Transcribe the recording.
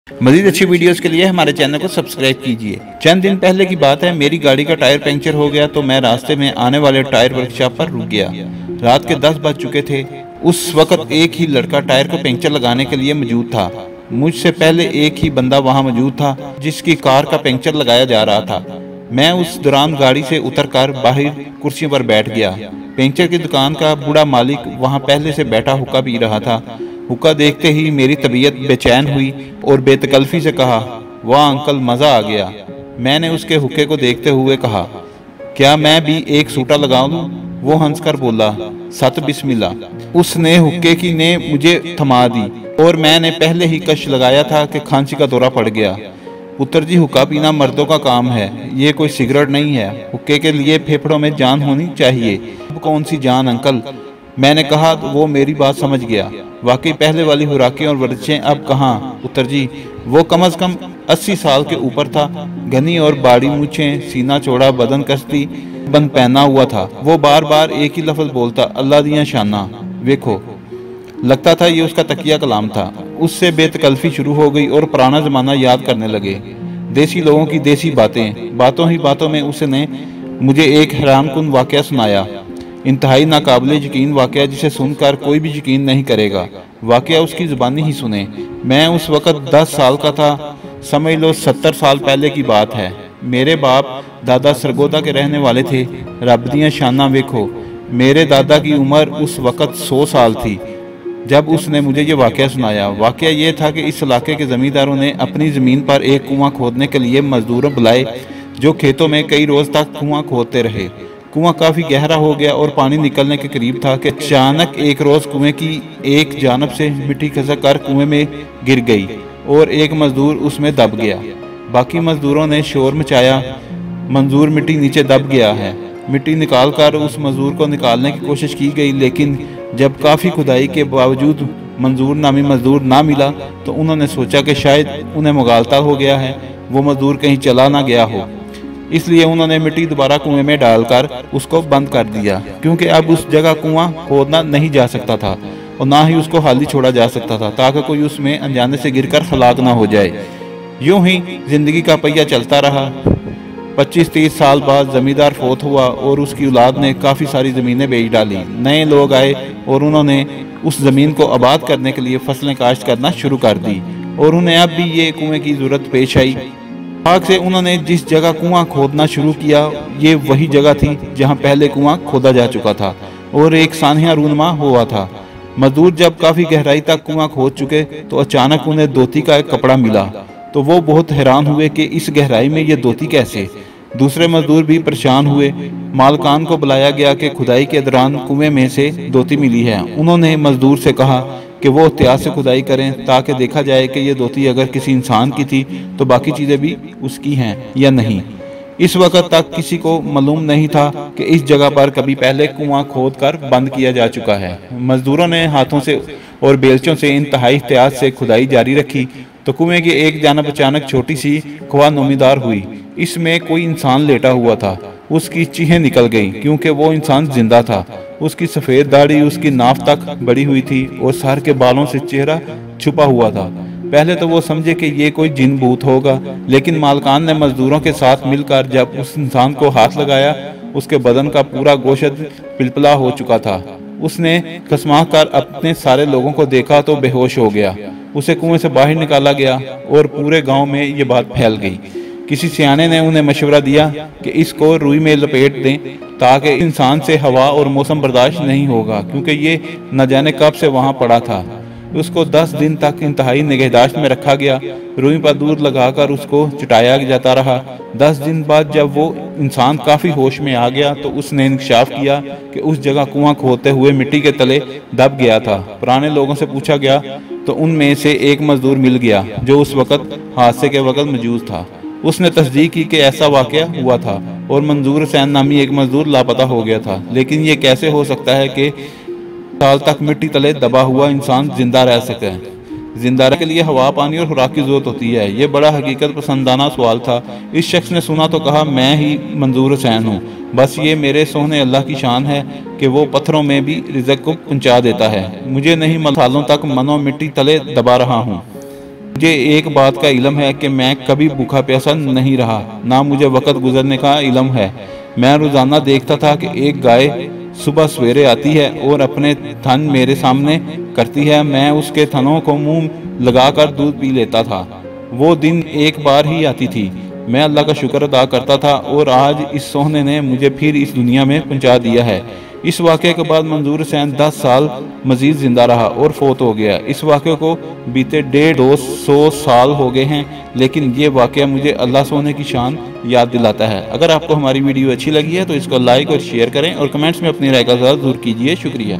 मजीद अच्छी वीडियोस के लिए हमारे चैनल को सब्सक्राइब कीजिए। चंद दिन पहले की बात है, मेरी गाड़ी का टायर पंक्चर हो गया तो मैं रास्ते में आने वाले टायर वर्कशॉप पर रुक गया। रात के 10 बज चुके थे। उस वक्त एक ही लड़का टायर को पंक्चर लगाने के लिए मौजूद था। मुझसे पहले एक ही बंदा वहां मौजूद था जिसकी कार का पंक्चर लगाया जा रहा था। मैं उस दौरान गाड़ी से उतरकर बाहर कुर्सियों पर बैठ गया। पंक्चर की दुकान का बूढ़ा मालिक वहां पहले से बैठा हुक्का पी रहा था। हुक्का देखते ही मेरी तबीयत बेचैन हुई और बेतकल्फी से कहा, वाह अंकल, मज़ा आ गया। मैंने उसके हुक्के को देखते हुए कहा, क्या मैं भी एक सूटा लगा लूं? वो हंसकर बोला, सत बिस्मिल्लाह। उसने हुक्के की ने मुझे थमा दी और मैंने पहले ही कश लगाया था कि खांसी का दौरा पड़ गया। पुत्र जी, हुक्का पीना मर्दों का काम है, ये कोई सिगरेट नहीं है। हुक्के के लिए फेफड़ों में जान होनी चाहिए। अब कौन सी जान अंकल? मैंने कहा तो वो मेरी बात समझ गया। वाकई पहले वाली खुराकें और वर्जिशें अब कहाँ पुत्र जी। वो कम से कम 80 साल के ऊपर था। घनी और बाड़ी मूछें, सीना चौड़ा, बदन कश्ती बंद पहना हुआ था। वो बार बार एक ही लफ्ज बोलता, अल्लाह दिया शाना वेखो। लगता था ये उसका तकिया कलाम था। उससे बेतकल्फी शुरू हो गई और पुराना जमाना याद करने लगे। देसी लोगों की देसी बातें। बातों ही बातों में उसने मुझे एक हैरानकुन वाकया सुनाया, इंतहाई नाकाबिले यकीन वाकया जिसे सुनकर कोई भी यकीन नहीं करेगा। वाकया उसकी ज़ुबानी ही सुने। मैं उस वक़्त 10 साल का था, समझ लो 70 साल पहले की बात है। मेरे बाप दादा सरगोदा के रहने वाले थे। रब दियां शाना वेखो। मेरे दादा की उम्र उस वक़्त 100 साल थी जब उसने मुझे ये वाकया सुनाया। वाकया ये था कि इस इलाके के ज़मींदारों ने अपनी ज़मीन पर एक कुआं खोदने के लिए मजदूरों बुलाए, जो खेतों में कई रोज़ तक कुआं खोदते रहे। कुआं काफ़ी गहरा हो गया और पानी निकलने के करीब था कि अचानक एक रोज़ कुएं की एक जानब से मिट्टी खसक कर कुएं में गिर गई और एक मजदूर उसमें दब गया। बाकी मजदूरों ने शोर मचाया, मंजूर मिट्टी नीचे दब गया है। मिट्टी निकाल कर उस मजदूर को निकालने की कोशिश की गई, लेकिन जब काफ़ी खुदाई के बावजूद मंजूर नामी मजदूर ना मिला तो उन्होंने सोचा कि शायद उन्हें मुगालता हो गया है, वो मजदूर कहीं चला ना गया हो। इसलिए उन्होंने मिट्टी दोबारा कुएं में डालकर उसको बंद कर दिया, क्योंकि अब उस जगह कुआं खोदना नहीं जा सकता था और ना ही उसको खाली छोड़ा जा सकता था, ताकि कोई उसमें अनजाने से गिरकर हलाक ना हो जाए। यूं ही जिंदगी का पहिया चलता रहा। 25-30 साल बाद जमींदार फोत हुआ और उसकी औलाद ने काफ़ी सारी ज़मीनें बेच डाली। नए लोग आए और उन्होंने उस ज़मीन को आबाद करने के लिए फसलें काश्त करना शुरू कर दी और उन्हें अब भी ये कुएं की ज़रूरत पेश आई। आग से उन्होंने जिस जगह कुआं खोदना शुरू किया, ये वही जगह थी जहां पहले कुआं खोदा जा चुका था और एक सानहा रूनमा हुआ था। मजदूर जब काफ़ी गहराई तक कुआं खोद चुके तो अचानक उन्हें धोती का एक कपड़ा मिला, तो वो बहुत हैरान हुए कि इस गहराई में ये धोती कैसे। दूसरे मजदूर भी परेशान हुए। मालकान को बुलाया गया कि खुदाई के दौरान कुएं में से धोती मिली है। उन्होंने मजदूर से कहा कि वो एहतियात से खुदाई करें ताकि देखा जाए कि ये धोती अगर किसी इंसान की थी तो बाकी चीज़ें भी उसकी हैं या नहीं। इस वक्त तक किसी को मालूम नहीं था कि इस जगह पर कभी पहले कुआं खोद कर बंद किया जा चुका है। मजदूरों ने हाथों से और बेलचों से इंतहाई एहतियात से खुदाई जारी रखी तो कुएं की एक जानब अचानक छोटी सी खुआ नुमीदार हुई। इसमें कोई इंसान लेटा हुआ था। उसकी चीखें निकल गई क्योंकि वो इंसान जिंदा था। उसकी सफ़ेद दाढ़ी उसकी नाफ तक बढ़ी हुई थी और सर के बालों से चेहरा छुपा हुआ था। पहले तो वो समझे कि ये कोई जिन भूत होगा, लेकिन मालकान ने मजदूरों के साथ मिलकर जब उस इंसान को हाथ लगाया, उसके बदन का पूरा गोश्त पिलपला हो चुका था। उसने कसमा कर अपने सारे लोगों को देखा तो बेहोश हो गया। उसे कुएं से बाहर निकाला गया और पूरे गांव में ये बात फैल गई। किसी सियाने ने उन्हें मशवरा दिया कि इसको रुई में लपेट दें ताकि इंसान से हवा और मौसम बर्दाश्त नहीं होगा, क्योंकि ये न जाने कब से वहाँ पड़ा था। उसको 10 दिन तक इंतहाई निगहदाश्त में रखा गया। रुई पर दूध लगाकर उसको चटाया जाता रहा। 10 दिन बाद जब वो इंसान काफ़ी होश में आ गया तो उसने इंकशाफ किया कि उस जगह कुआं खोदते हुए मिट्टी के तले दब गया था। पुराने लोगों से पूछा गया तो उनमें से एक मजदूर मिल गया जो उस वक़्त हादसे के वक़्त मौजूद था। उसने तस्दीक की कि ऐसा वाक़या हुआ था और मंजूर हुसैन नामी एक मजदूर लापता हो गया था। लेकिन ये कैसे हो सकता है कि साल तक मिट्टी तले दबा हुआ इंसान जिंदा रह सके? जिंदा रहने के लिए हवा, पानी और खुराक की जरूरत होती है। ये बड़ा हकीकत पसंदाना सवाल था। इस शख्स ने सुना तो कहा, मैं ही मंजूर हुसैन हूँ। बस ये मेरे सोहने अल्लाह की शान है कि वो पत्थरों में भी रिज़्क़ को पहुँचा देता है। मुझे नहीं, सालों तक मनो मिट्टी तले दबा रहा हूँ। مجھے ایک بات کا علم ہے کہ میں کبھی بھوکا پیاسا نہیں رہا، نہ مجھے وقت گزرنے کا علم ہے۔ میں روزانہ دیکھتا تھا کہ ایک گائے صبح سویرے آتی ہے اور اپنے تھن میرے سامنے کرتی ہے، میں اس کے تھنوں کو منہ لگا کر دودھ پی لیتا تھا۔ وہ دن ایک بار ہی آتی تھی، میں اللہ کا شکر ادا کرتا تھا، اور آج اس سوہنے نے مجھے پھر اس دنیا میں پہنچا دیا ہے۔ اس واقعے کے بعد منظور حسین 10 سال مزید زندہ رہا اور فوت ہو گیا۔ اس واقعے کو بیتے 150-200 سال ہو گئے ہیں، لیکن یہ واقعہ مجھے اللہ سونے کی شان یاد دلاتا ہے۔ اگر آپ کو ہماری ویڈیو اچھی لگی ہے تو اس کو لائک اور شیئر کریں، اور کمنٹس میں اپنی رائے کا اظہار ضرور کیجیے۔ شکریہ۔